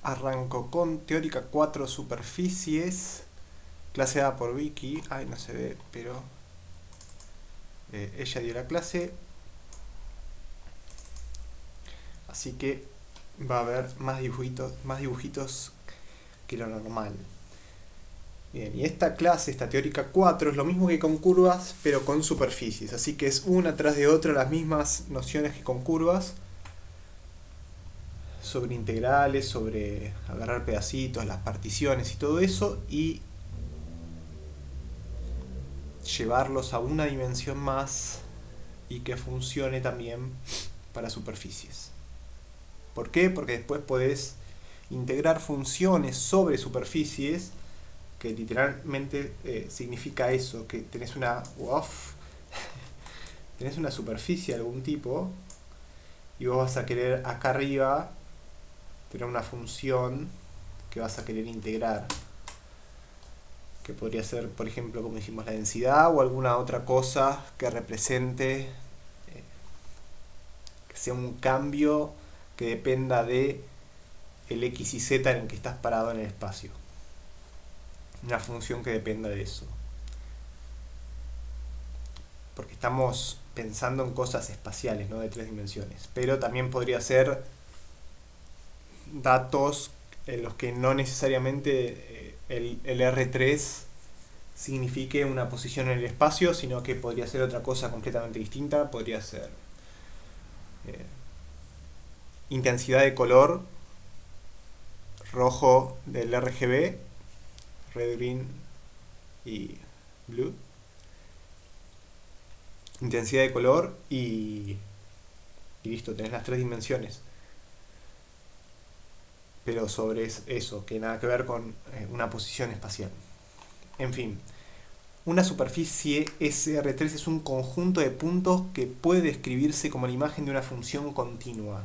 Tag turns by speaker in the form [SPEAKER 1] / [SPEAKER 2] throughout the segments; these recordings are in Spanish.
[SPEAKER 1] Arranco con teórica 4 superficies, clase A por Vicky. Ay, no se ve, pero ella dio la clase, así que va a haber más dibujitos que lo normal. Bien, y esta clase, esta teórica 4, es lo mismo que con curvas, pero con superficies, así que es una tras de otra las mismas nociones que con curvas, sobre integrales, sobre agarrar pedacitos, las particiones y todo eso, y llevarlos a una dimensión más y que funcione también para superficies. ¿Por qué? Porque después podés integrar funciones sobre superficies, que literalmente significa eso, que tenés tenés una superficie de algún tipo y vos vas a querer acá arriba tener una función que vas a querer integrar, que podría ser, por ejemplo, como dijimos, la densidad o alguna otra cosa que represente, que sea un cambio que dependa de el x y z en el que estás parado en el espacio. Una función que dependa de eso. Porque estamos pensando en cosas espaciales, no de 3 dimensiones. Pero también podría ser datos en los que no necesariamente el R3 signifique una posición en el espacio, sino que podría ser otra cosa completamente distinta. Podría ser intensidad de color rojo del RGB, red, green y blue. Intensidad de color y listo, tenés las 3 dimensiones. Pero sobre eso, que nada que ver con una posición espacial. En fin, una superficie SR3 es un conjunto de puntos que puede describirse como la imagen de una función continua.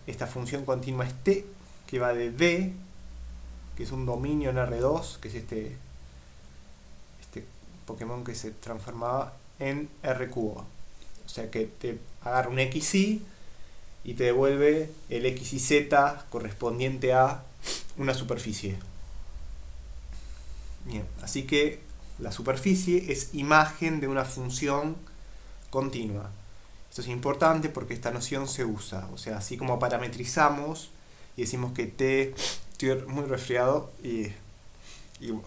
[SPEAKER 1] Esta función continua es T, que va de D, que es un dominio en R2, que es este Pokémon que se transformaba en R cubo. O sea que te agarra un XY y te devuelve el X y Z correspondiente a una superficie. Bien, así que la superficie es imagen de una función continua. Esto es importante porque esta noción se usa. O sea, así como parametrizamos y decimos que T, estoy muy resfriado y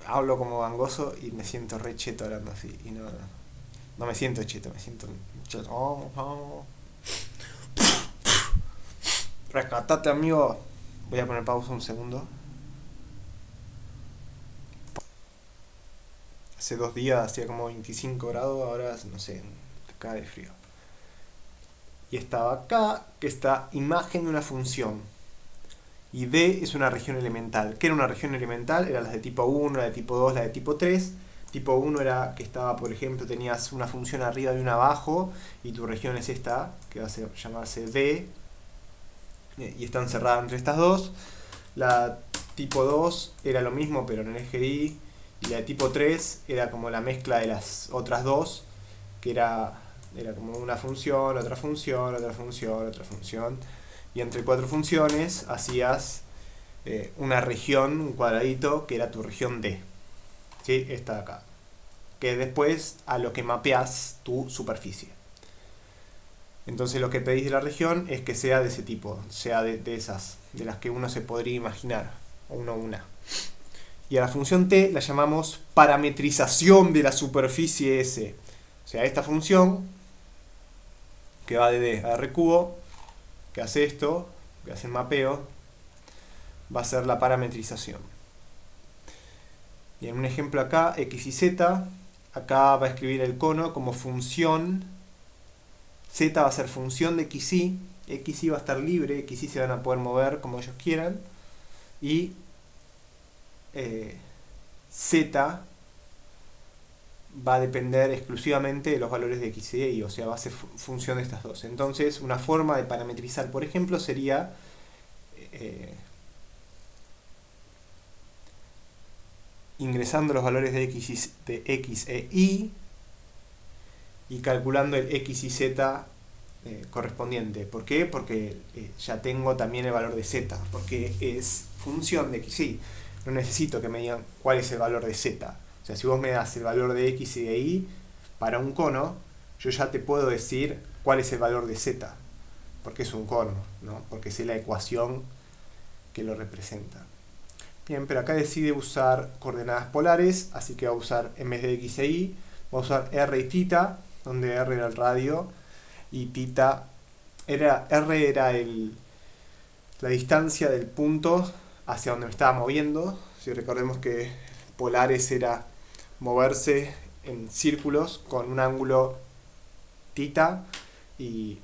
[SPEAKER 1] hablo como gangoso y me siento re cheto hablando así. Y no me siento cheto, me siento cheto. Rescatate, amigo. Voy a poner pausa un segundo. Hace 2 días hacía como 25 grados, ahora no sé, cae de frío. Y estaba acá, que esta imagen de una función. Y D es una región elemental. ¿Qué era una región elemental? Eran las de tipo 1, la de tipo 2, la de tipo 3. Tipo 1 era que estaba, por ejemplo, tenías una función arriba y una abajo, y tu región es esta, que va a llamarse D, y está encerrada entre estas dos. La tipo 2 era lo mismo, pero en el eje Y, y la de tipo 3 era como la mezcla de las otras dos, que era como una función, otra función, otra función, otra función, y entre 4 funciones hacías una región, un cuadradito, que era tu región D, ¿sí? Esta de acá, que después a lo que mapeas tu superficie. Entonces lo que pedís de la región es que sea de ese tipo, sea de esas, de las que uno se podría imaginar, o una. Y a la función t la llamamos parametrización de la superficie S. O sea, esta función, que va de D a R cubo, que hace esto, que hace el mapeo, va a ser la parametrización. Y en un ejemplo acá, x y z, acá va a escribir el cono como función. Z va a ser función de XY, XY va a estar libre, XY se van a poder mover como ellos quieran, y Z va a depender exclusivamente de los valores de X y Y, o sea, va a ser función de estas dos. Entonces, una forma de parametrizar, por ejemplo, sería ingresando los valores de X e Y y calculando el X y Z correspondiente. ¿Por qué? Porque ya tengo también el valor de z, porque es función de x y. No necesito que me digan cuál es el valor de z. O sea, si vos me das el valor de x y de y para un cono, yo ya te puedo decir cuál es el valor de z, porque es un cono, ¿no? Porque sé la ecuación que lo representa. Bien, pero acá decide usar coordenadas polares, así que va a usar, en vez de x e y, va a usar r y θ, donde r era el radio y θ era, r era la distancia del punto hacia donde me estaba moviendo. Si recordemos que polares era moverse en círculos con un ángulo θ y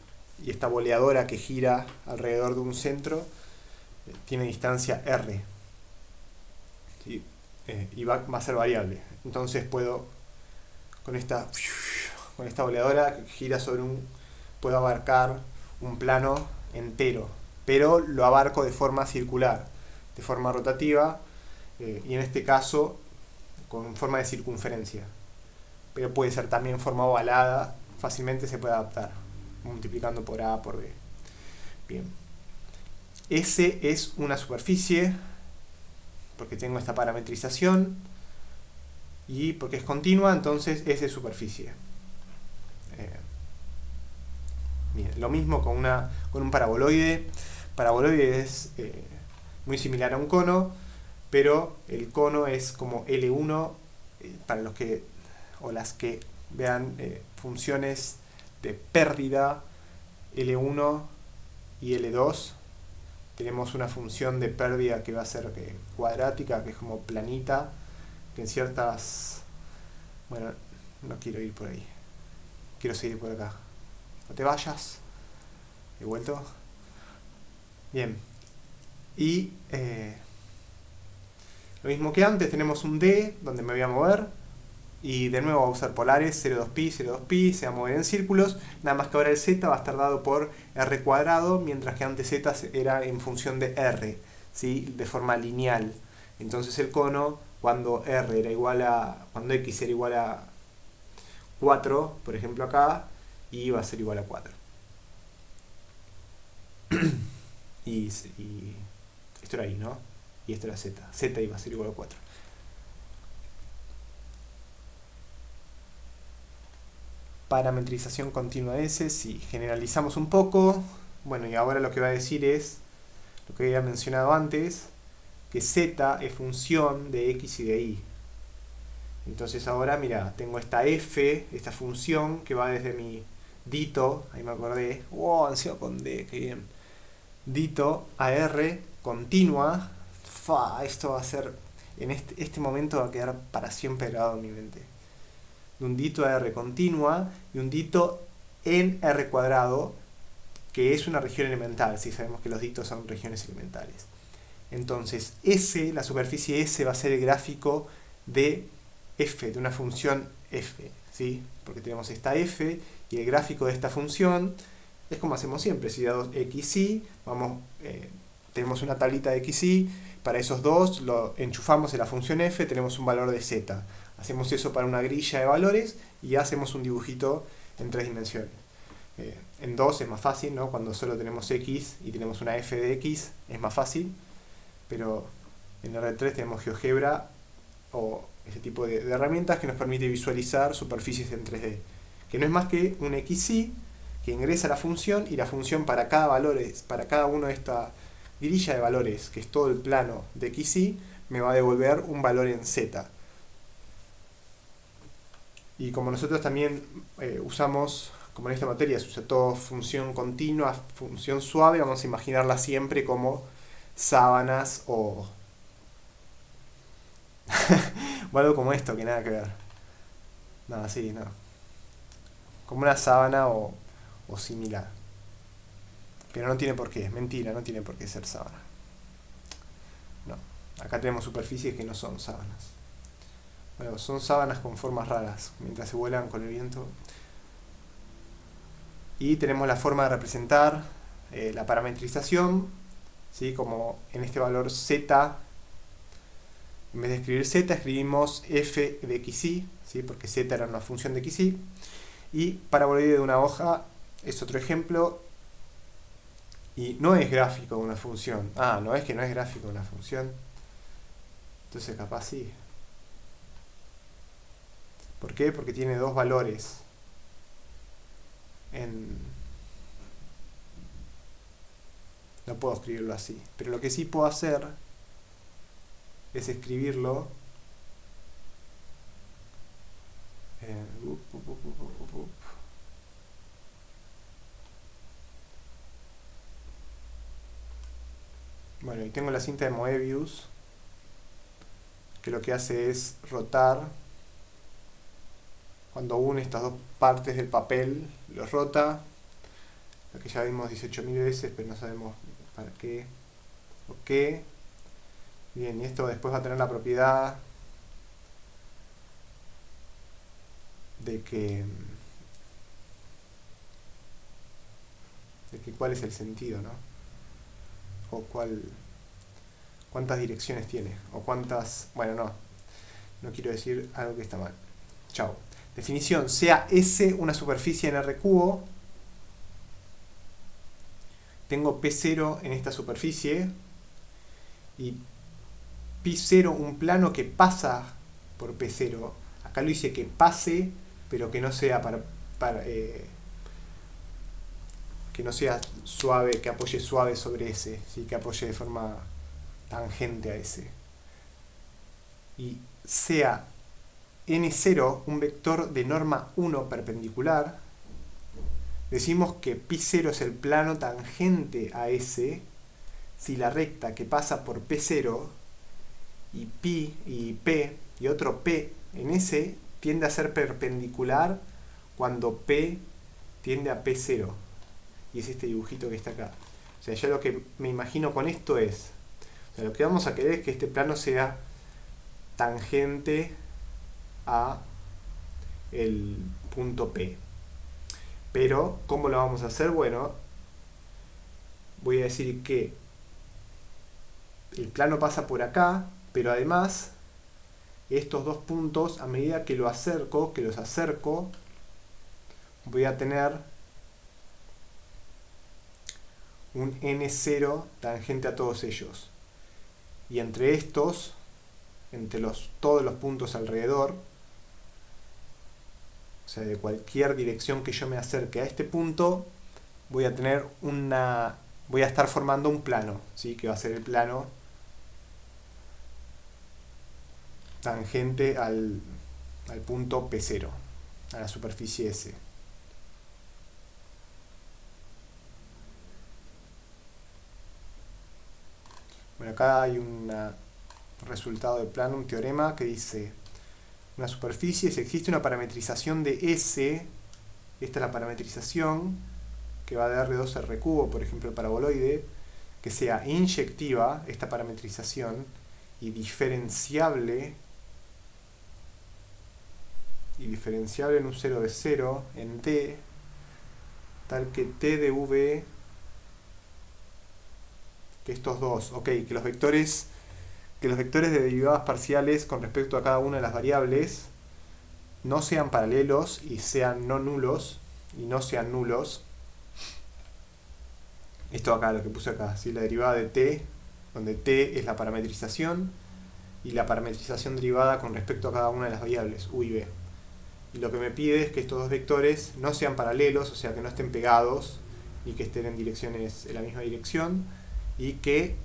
[SPEAKER 1] esta boleadora que gira alrededor de un centro tiene distancia r, ¿sí? Y va a ser variable. Entonces puedo, con esta boleadora que gira sobre puedo abarcar un plano entero, pero lo abarco de forma circular, de forma rotativa, y en este caso con forma de circunferencia. Pero puede ser también forma ovalada, fácilmente se puede adaptar, multiplicando por A, por B. Bien. S es una superficie, porque tengo esta parametrización, y porque es continua, entonces S es superficie. Bien, lo mismo con un paraboloide. Paraboloide es muy similar a un cono, pero el cono es como L1, para los que o las que vean funciones de pérdida L1 y L2. Tenemos una función de pérdida que va a ser cuadrática, que es como planita, que en ciertas... Bueno, no quiero ir por ahí, quiero seguir por acá. No te vayas. He vuelto. Bien. Y lo mismo que antes, tenemos un D donde me voy a mover. Y de nuevo voy a usar polares, 0,2pi, 0,2pi, se va a mover en círculos. Nada más que ahora el z va a estar dado por r cuadrado, mientras que antes z era en función de r, ¿sí? De forma lineal. Entonces el cono, cuando r era igual a... cuando x era igual a 4, por ejemplo acá, y va a ser igual a 4. y esto era y, ¿no? Y esto era z. Z iba a ser igual a 4. Parametrización continua S, si generalizamos un poco, bueno, y ahora lo que va a decir es lo que había mencionado antes, que z es función de x y de y. Entonces ahora, mira, tengo esta f, esta función que va desde mi dito, ahí me acordé, wow, encima con d, qué bien, dito a r continua. Esto va a ser, en este momento va a quedar para siempre grabado en mi mente. De un dito a r continua y un dito en r cuadrado, que es una región elemental, si sabemos que los ditos son regiones elementales. Entonces S, la superficie S, va a ser el gráfico de f, de una función f, ¿sí? Porque tenemos esta f y el gráfico de esta función es como hacemos siempre. Si dado xy, tenemos una tablita de xy, para esos dos lo enchufamos en la función f, tenemos un valor de z. Hacemos eso para una grilla de valores y ya hacemos un dibujito en 3 dimensiones. En 2 es más fácil, ¿no? Cuando solo tenemos x y tenemos una f de x es más fácil, pero en R3 tenemos GeoGebra o ese tipo de herramientas que nos permite visualizar superficies en 3D, que no es más que un xy que ingresa a la función, y la función para cada uno de esta grilla de valores, que es todo el plano de xy, me va a devolver un valor en z. Y como nosotros también usamos, como en esta materia se usa todo función continua, función suave, vamos a imaginarla siempre como sábanas o algo como esto, que nada que ver. No, así, no. Como una sábana o similar. Pero no tiene por qué, es mentira, no tiene por qué ser sábana. No, acá tenemos superficies que no son sábanas. Bueno, son sábanas con formas raras, mientras se vuelan con el viento. Y tenemos la forma de representar la parametrización, ¿sí? Como en este valor z, en vez de escribir z, escribimos f de xy, ¿sí? Porque z era una función de xy. Y paraboloide de una hoja es otro ejemplo y no es gráfico de una función. Ah, no es que no es gráfico de una función. Entonces capaz sí. ¿Por qué? Porque tiene dos valores en... No puedo escribirlo así. Pero lo que sí puedo hacer es escribirlo bueno, y tengo la cinta de Moebius, que lo que hace es rotar. Cuando une estas dos partes del papel, lo rota. Lo que ya vimos 18.000 veces, pero no sabemos para qué o qué. Bien, y esto después va a tener la propiedad de que cuál es el sentido, ¿no? O cuántas direcciones tiene, o cuántas... Bueno, no quiero decir algo que está mal. Chao. Definición, sea S una superficie en R cubo. Tengo P0 en esta superficie y P0 un plano que pasa por P0. Acá lo hice que pase, pero que no sea que no sea suave, que apoye suave sobre S, ¿sí? Que apoye de forma tangente a S. Y sea N0 un vector de norma 1 perpendicular. Decimos que P0 es el plano tangente a S si la recta que pasa por P0 y P y otro P en S tiende a ser perpendicular cuando P tiende a P0. Y es este dibujito que está acá. O sea, yo lo que me imagino con esto es, o sea, lo que vamos a querer es que este plano sea tangente a el punto P. Pero, ¿cómo lo vamos a hacer? Bueno, voy a decir que el plano pasa por acá, pero además estos dos puntos, a medida que los acerco, voy a tener un N0 tangente a todos ellos. Y entre estos, entre todos los puntos alrededor, o sea, de cualquier dirección que yo me acerque a este punto, voy a estar formando un plano, ¿sí? Que va a ser el plano tangente al punto P0, a la superficie S. Bueno, acá hay un resultado de plano, un teorema que dice: una superficie, si existe una parametrización de S, esta es la parametrización, que va de R2 a R cubo, por ejemplo el paraboloide, que sea inyectiva, esta parametrización, y diferenciable en un 0 de 0 en D, tal que T de V, que estos dos, ok, que los vectores de derivadas parciales con respecto a cada una de las variables no sean paralelos y sean no nulos, y no sean nulos. Esto acá, lo que puse acá, ¿sí? La derivada de t, donde t es la parametrización, y la parametrización derivada con respecto a cada una de las variables, u y b. Y lo que me pide es que estos dos vectores no sean paralelos, o sea, que no estén pegados, ni que estén en la misma dirección, y que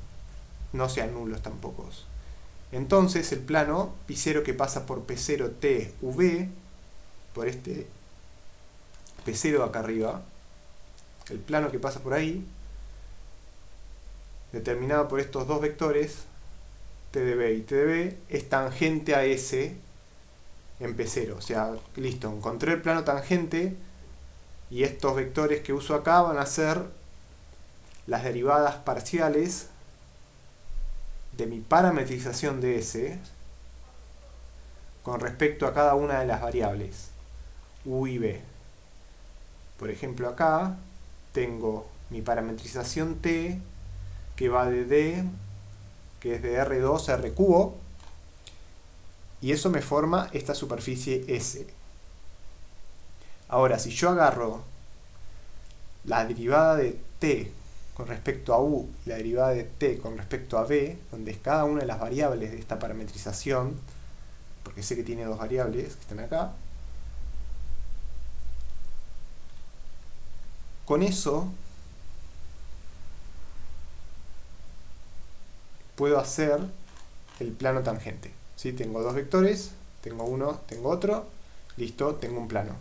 [SPEAKER 1] no sean nulos tampoco. Entonces el plano P0 que pasa por P0T UV, por este P0 de acá arriba, el plano que pasa por ahí, determinado por estos dos vectores, T de B y T de B, es tangente a S en P0. O sea, listo, encontré el plano tangente y estos vectores que uso acá van a ser las derivadas parciales de mi parametrización de S con respecto a cada una de las variables U y B. Por ejemplo, acá tengo mi parametrización T, que va de D, que es de R2 a R cubo, y eso me forma esta superficie S. Ahora, si yo agarro la derivada de t con respecto a u y la derivada de t con respecto a b, donde es cada una de las variables de esta parametrización, porque sé que tiene dos variables que están acá. Con eso puedo hacer el plano tangente. ¿Sí? Tengo dos vectores, tengo uno, tengo otro, listo, tengo un plano.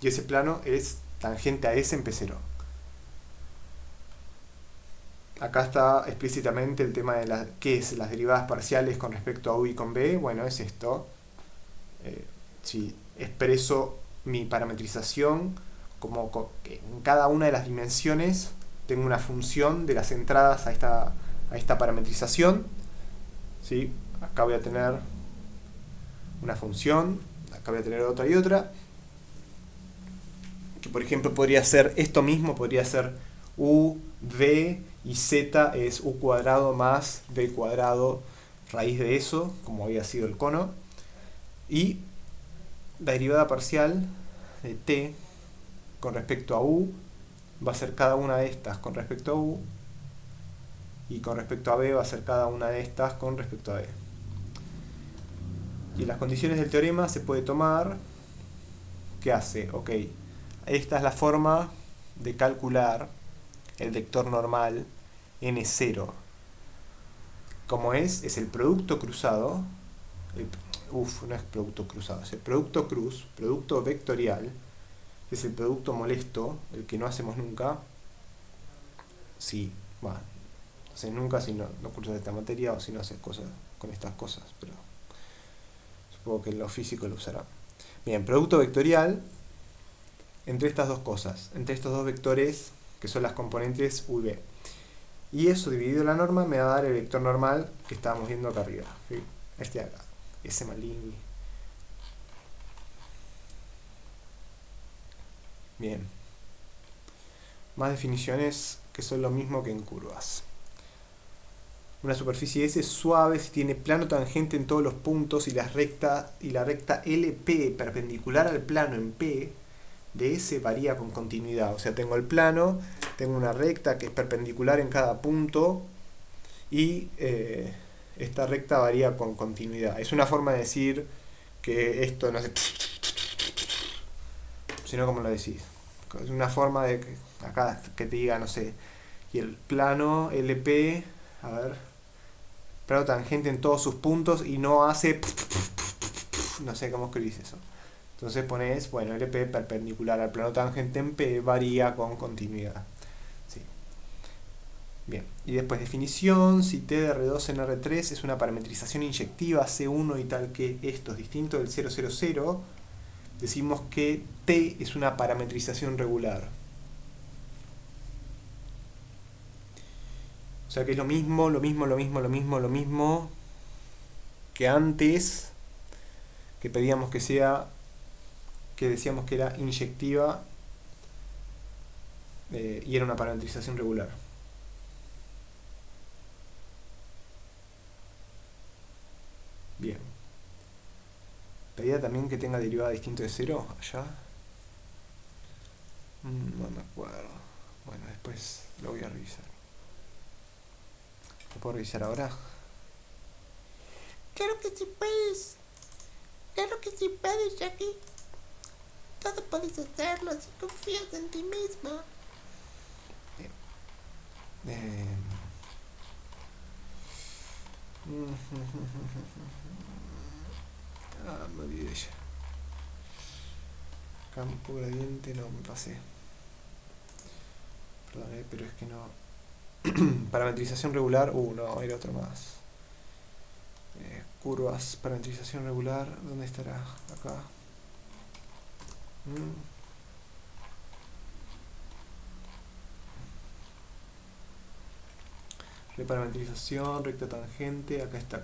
[SPEAKER 1] Y ese plano es tangente a S en P0. Acá está explícitamente el tema de qué es las derivadas parciales con respecto a U y con B. Bueno, es esto. Si expreso mi parametrización como que en cada una de las dimensiones tengo una función de las entradas a esta parametrización. ¿Sí? Acá voy a tener una función, acá voy a tener otra y otra. Que por ejemplo podría ser esto mismo, podría ser u, v y z es u cuadrado más b cuadrado raíz de eso, como había sido el cono. Y la derivada parcial de t con respecto a u va a ser cada una de estas con respecto a u, y con respecto a b va a ser cada una de estas con respecto a b. Y en las condiciones del teorema se puede tomar, ¿qué hace? Ok, esta es la forma de calcular el vector normal n0. Como es el producto cruzado, no es producto cruzado, es el producto cruz, producto vectorial, es el producto molesto, el que no hacemos nunca. Sí, bueno, no sé nunca si no cursas esta materia o si no haces cosas con estas cosas, pero supongo que en lo físico lo usará. Bien, producto vectorial entre estas dos cosas, entre estos dos vectores que son las componentes u y b. Y eso dividido la norma me va a dar el vector normal que estábamos viendo acá arriba. ¿Sí? Este de acá, ese malingui. Bien. Más definiciones que son lo mismo que en curvas. Una superficie S es suave si tiene plano tangente en todos los puntos y la recta LP perpendicular al plano en P de S varía con continuidad. O sea, tengo el plano, tengo una recta que es perpendicular en cada punto y esta recta varía con continuidad. Es una forma de decir que esto no es sino como lo decís. Es una forma de que acá que te diga, no sé, y el plano LP, a ver, plano tangente en todos sus puntos y no hace no sé cómo escribís eso. Entonces pones, bueno, LP perpendicular al plano tangente en P varía con continuidad. Sí. Bien, y después definición, si T de R2 en R3 es una parametrización inyectiva C1 y tal que esto es distinto del 000, decimos que T es una parametrización regular. O sea que es lo mismo que antes, que pedíamos que sea, que decíamos que era inyectiva y era una parametrización regular. Bien. Pedía también que tenga derivada distinto de 0 allá. No me acuerdo. Bueno, después lo voy a revisar. ¿Lo puedo revisar ahora?
[SPEAKER 2] Claro que sí puedes. Claro que sí puedes, Jackie. Todo puedes hacerlo si confías en ti mismo.
[SPEAKER 1] Me olvidé ya. Campo gradiente, no, me pasé. Perdón, pero es que no. Parametrización regular, no, era otro más. Curvas, parametrización regular, ¿dónde estará? Acá. Reparametrización, recta tangente, acá está.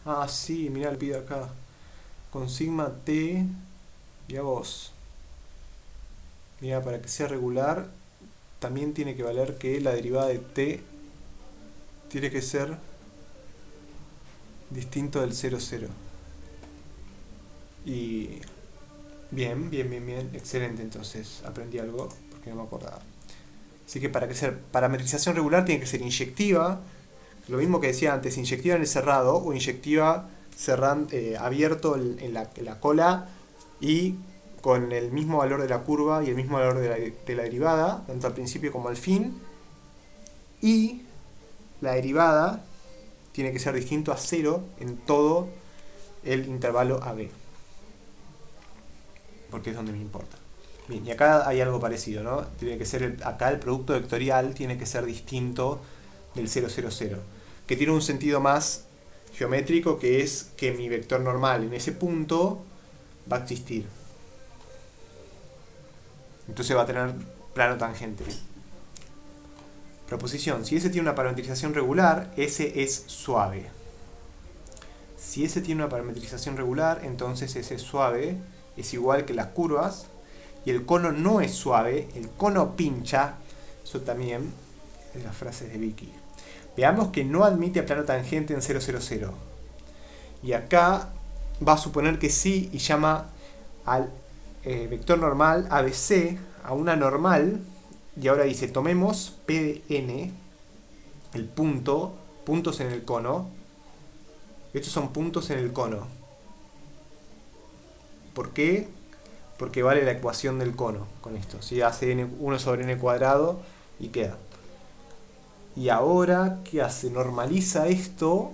[SPEAKER 1] Ah, sí, mirá el pido acá. Con sigma T y a vos. Mira, para que sea regular, también tiene que valer que la derivada de T tiene que ser distinto del 0,0. Y Bien, bien, bien, bien. Excelente, entonces. Aprendí algo porque no me acordaba. Así que para que sea parametrización regular tiene que ser inyectiva. Lo mismo que decía antes, inyectiva en el cerrado o inyectiva abierto en la cola y con el mismo valor de la curva y el mismo valor de la derivada, tanto al principio como al fin. Y la derivada tiene que ser distinto a 0 en todo el intervalo AB, porque es donde me importa. Bien, y acá hay algo parecido, ¿no? Tiene que ser acá el producto vectorial tiene que ser distinto del 0, 0, 0, que tiene un sentido más geométrico, que es que mi vector normal en ese punto va a existir. Entonces va a tener plano tangente. Proposición: si S tiene una parametrización regular, S es suave. Si S tiene una parametrización regular, entonces S es suave, es igual que las curvas, y el cono no es suave, el cono pincha. Eso también es las frases de Vicky. Veamos que no admite a plano tangente en 0, 0, 0. Y acá va a suponer que sí y llama al vector normal ABC a una normal. Y ahora dice, tomemos P de n, el puntos en el cono. Estos son puntos en el cono. ¿Por qué? Porque vale la ecuación del cono con esto. Si hace 1 sobre n cuadrado y queda. Y ahora, ¿qué hace? Normaliza esto,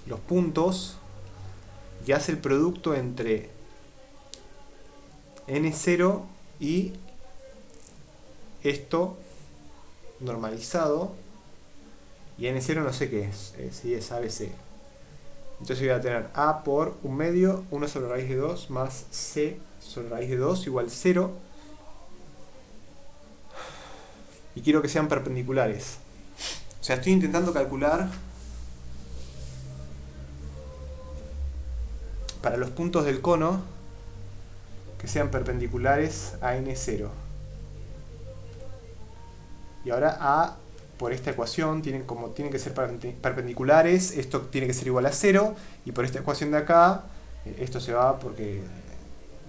[SPEAKER 1] los puntos, y hace el producto entre n0 y esto normalizado. Y n0 no sé qué es, si es ABC. Entonces voy a tener a por 1/2, 1 sobre raíz de 2, más c sobre raíz de 2 igual 0. Y quiero que sean perpendiculares. O sea, estoy intentando calcular para los puntos del cono que sean perpendiculares a n0. Y ahora a, por esta ecuación, tienen que ser perpendiculares, esto tiene que ser igual a 0, y por esta ecuación de acá, esto se va porque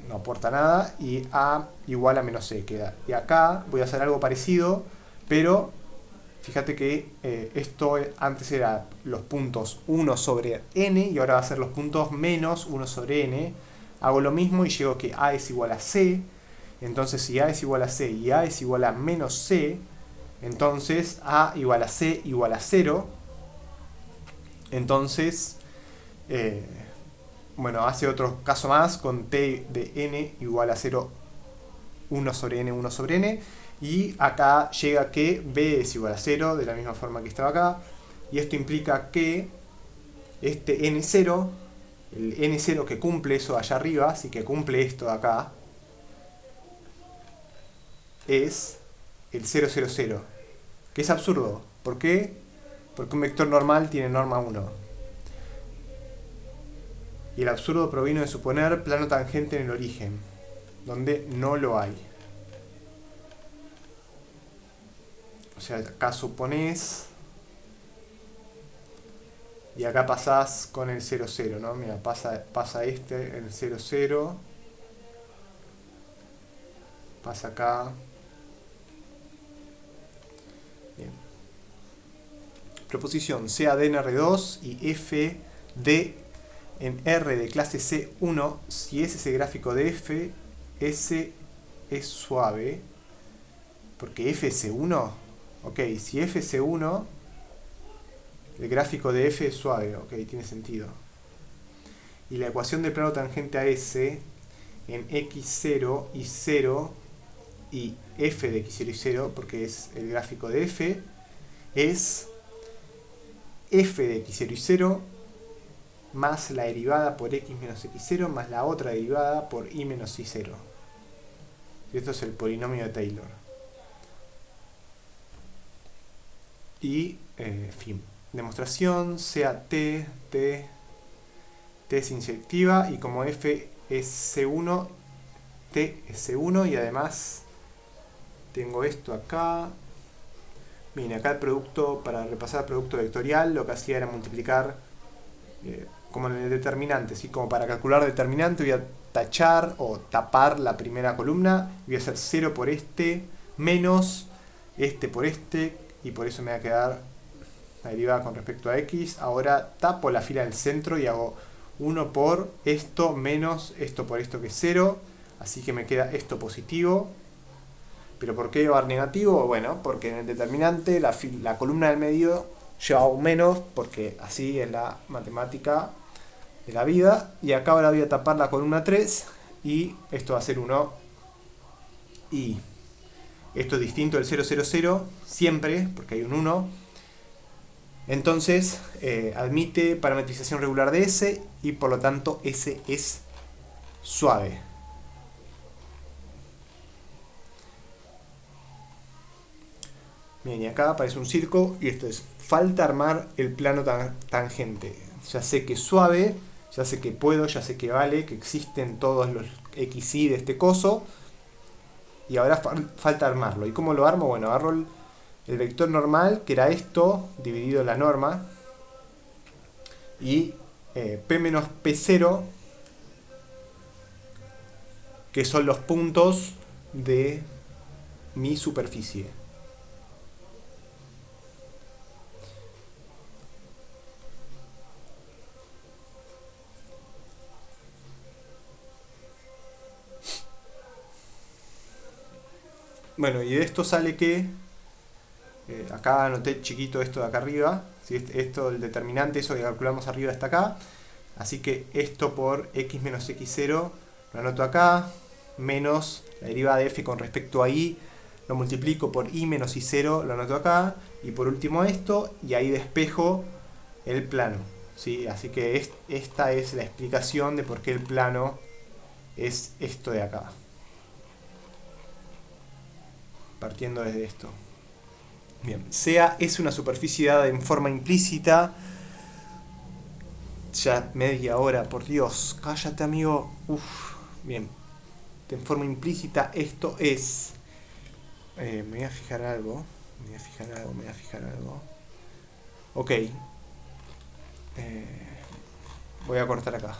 [SPEAKER 1] no aporta nada, y a igual a menos c queda. Y acá voy a hacer algo parecido, pero fíjate que esto antes era los puntos 1 sobre n, y ahora va a ser los puntos menos 1 sobre n. Hago lo mismo y llego que a es igual a c. Entonces si a es igual a c y a es igual a menos c, entonces a igual a c igual a 0. Entonces, bueno, hace otro caso más con t de n igual a 0, 1 sobre n, 1 sobre n. Y acá llega que b es igual a 0, de la misma forma que estaba acá. Y esto implica que este n0, el n0 que cumple eso allá arriba, así que cumple esto de acá, es el 0, 0, 0. Que es absurdo. ¿Por qué? Porque un vector normal tiene norma 1. Y el absurdo provino de suponer plano tangente en el origen, donde no lo hay. O sea, acá suponés y acá pasás con el 0, 0, ¿no? Mira, pasa este, el 0, 0. Pasa acá. Bien. Proposición CAD en R2 y FD en R de clase C1. Si es ese gráfico de F, S es suave. Porque F es C1. Ok, si F es C1, el gráfico de F es suave. Ok, tiene sentido. Y la ecuación del plano tangente a S en X0 y 0 y F de X0 y 0, porque es el gráfico de F, es F de X0 y 0 más la derivada por X menos X0 más la otra derivada por Y menos Y0. Y esto es el polinomio de Taylor. Y, fin. Demostración, sea T es inyectiva y como F es C1, T es C1 y además tengo esto acá. Bien, acá el producto, para repasar el producto vectorial, lo que hacía era multiplicar como en el determinante, ¿sí? Como para calcular determinante voy a tachar o tapar la primera columna. Voy a hacer 0 por este, menos este por este, y por eso me va a quedar la derivada con respecto a x. Ahora tapo la fila del centro y hago 1 por esto menos esto por esto, que es 0. Así que me queda esto positivo. ¿Pero por qué va a dar negativo? Bueno, porque en el determinante la columna del medio lleva un menos, porque así es la matemática de la vida. Y acá ahora voy a tapar la columna 3 y esto va a ser 1. Y esto es distinto del 0, 0, 0, siempre, porque hay un 1. Entonces admite parametrización regular de S y por lo tanto S es suave. Bien, y acá aparece un circo y esto es: falta armar el plano tangente. Ya sé que es suave, ya sé que puedo, ya sé que vale, que existen todos los xy de este coso. Y ahora falta armarlo. ¿Y cómo lo armo? Bueno, agarro el vector normal, que era esto, dividido la norma. Y P menos P0, que son los puntos de mi superficie. Bueno, y de esto sale que, acá anoté chiquito esto de acá arriba, ¿sí? Esto del determinante, eso que calculamos arriba está acá, así que esto por x menos x0 lo anoto acá, menos la derivada de f con respecto a y, lo multiplico por y menos y0, lo anoto acá, y por último esto, y ahí despejo el plano, ¿sí? Así que esta es la explicación de por qué el plano es esto de acá. Partiendo desde esto. Bien, sea es una superficie dada en forma implícita. Ya media hora, por Dios, cállate, amigo. Bien, en forma implícita esto es... me voy a fijar algo. Ok. Voy a cortar acá.